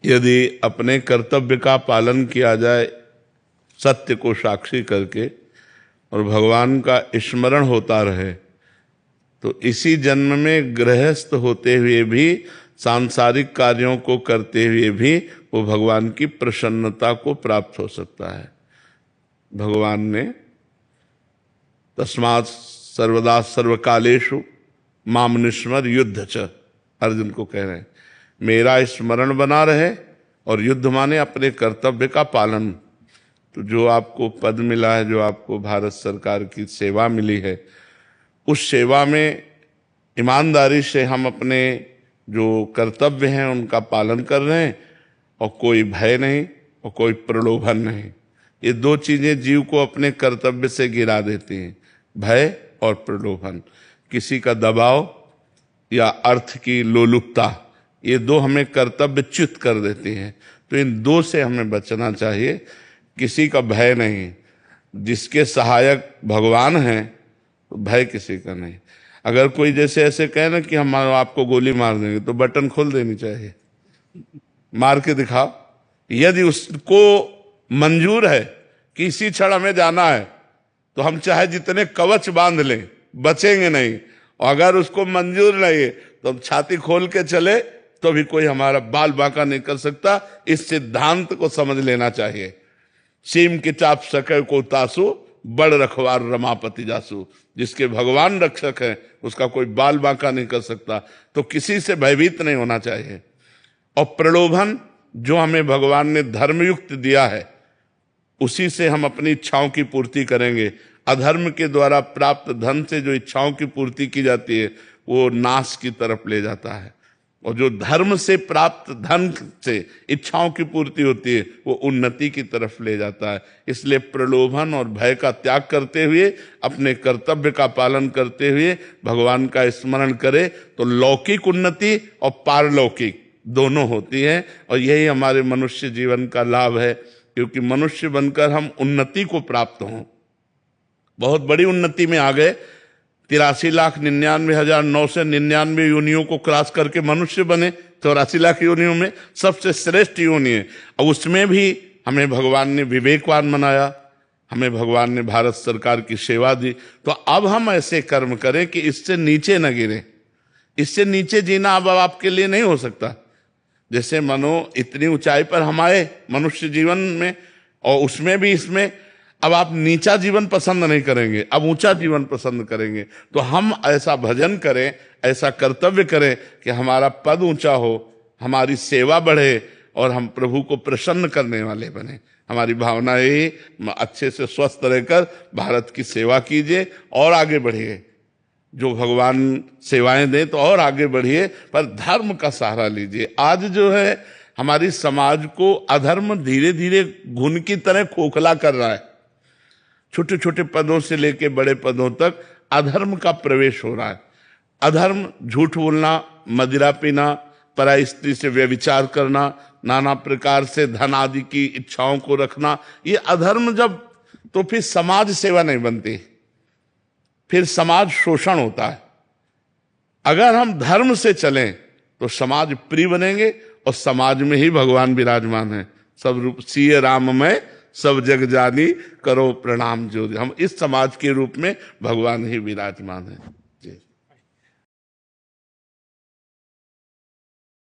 यदि अपने कर्तव्य का पालन किया जाए सत्य को साक्षी करके और भगवान का स्मरण होता रहे, तो इसी जन्म में गृहस्थ होते हुए भी, सांसारिक कार्यों को करते हुए भी वो भगवान की प्रसन्नता को प्राप्त हो सकता है। भगवान ने तस्मात् सर्वदा सर्वकालेषु माम निस्मर युद्ध च, अर्जुन को कह रहे हैं मेरा स्मरण बना रहे, और युद्ध माने अपने कर्तव्य का पालन। तो जो आपको पद मिला है, जो आपको भारत सरकार की सेवा मिली है, उस सेवा में ईमानदारी से हम अपने जो कर्तव्य हैं उनका पालन कर रहे हैं, और कोई भय नहीं और कोई प्रलोभन नहीं। ये दो चीजें जीव को अपने कर्तव्य से गिरा देती हैं, भय और प्रलोभन। किसी का दबाव या अर्थ की लोलुपता, ये दो हमें कर्तव्य च्युत कर देती हैं। तो इन दो से हमें बचना चाहिए। किसी का भय नहीं, जिसके सहायक भगवान हैं तो भय किसी का नहीं। अगर कोई जैसे ऐसे कहे ना कि हम आपको गोली मार देंगे, तो बटन खोल देनी चाहिए, मार के दिखाओ। यदि उसको मंजूर है कि इसी क्षण हमें जाना है, तो हम चाहे जितने कवच बांध लें, बचेंगे नहीं। और अगर उसको मंजूर नहीं है तो हम छाती खोल के चले तो भी कोई हमारा बाल बांका नहीं कर सकता। इस सिद्धांत को समझ लेना चाहिए। सीम के चाप सके को तासु, बड़ रखवार रमापति जासु। जिसके भगवान रक्षक है उसका कोई बाल बांका नहीं कर सकता। तो किसी से भयभीत नहीं होना चाहिए। और प्रलोभन जो हमें भगवान ने धर्मयुक्त दिया है, उसी से हम अपनी इच्छाओं की पूर्ति करेंगे। अधर्म के द्वारा प्राप्त धन से जो इच्छाओं की पूर्ति की जाती है वो नाश की तरफ ले जाता है, और जो धर्म से प्राप्त धन से इच्छाओं की पूर्ति होती है वो उन्नति की तरफ ले जाता है। इसलिए प्रलोभन और भय का त्याग करते हुए, अपने कर्तव्य का पालन करते हुए भगवान का स्मरण करे तो लौकिक उन्नति और पारलौकिक दोनों होती है। और यही हमारे मनुष्य जीवन का लाभ है, क्योंकि मनुष्य बनकर हम उन्नति को प्राप्त हों। बहुत बड़ी उन्नति में आ गए। 83,99,999 योनियों को क्रॉस करके मनुष्य बने। 84 लाख योनियों में सबसे श्रेष्ठ योनि है। और उसमें भी हमें भगवान ने विवेकवान बनाया, हमें भगवान ने भारत सरकार की सेवा दी। तो अब हम ऐसे कर्म करें कि इससे नीचे न गिरे। इससे नीचे जीना अब आपके लिए नहीं हो सकता। जैसे मानो इतनी ऊंचाई पर हम आए मनुष्य जीवन में, और उसमें भी इसमें अब आप नीचा जीवन पसंद नहीं करेंगे, अब ऊंचा जीवन पसंद करेंगे। तो हम ऐसा भजन करें, ऐसा कर्तव्य करें कि हमारा पद ऊंचा हो, हमारी सेवा बढ़े और हम प्रभु को प्रसन्न करने वाले बने। हमारी भावना यही, अच्छे से स्वस्थ रहकर भारत की सेवा कीजिए और आगे बढ़िए। जो भगवान सेवाएं दें तो और आगे बढ़िए, पर धर्म का सहारा लीजिए। आज जो है हमारी समाज को अधर्म धीरे धीरे घुन की तरह खोखला कर रहा है। छोटे छोटे पदों से लेके बड़े पदों तक अधर्म का प्रवेश हो रहा है। अधर्म झूठ बोलना, मदिरा पीना, पराई स्त्री से व्यभिचार करना, नाना प्रकार से धन आदि की इच्छाओं को रखना, ये अधर्म जब, तो फिर समाज सेवा नहीं बनती, फिर समाज शोषण होता है। अगर हम धर्म से चलें तो समाज प्रिय बनेंगे, और समाज में ही भगवान विराजमान है। सब रूप सिय राम में सब जग जानी, करो प्रणाम जो। हम इस समाज के रूप में भगवान ही विराजमान है।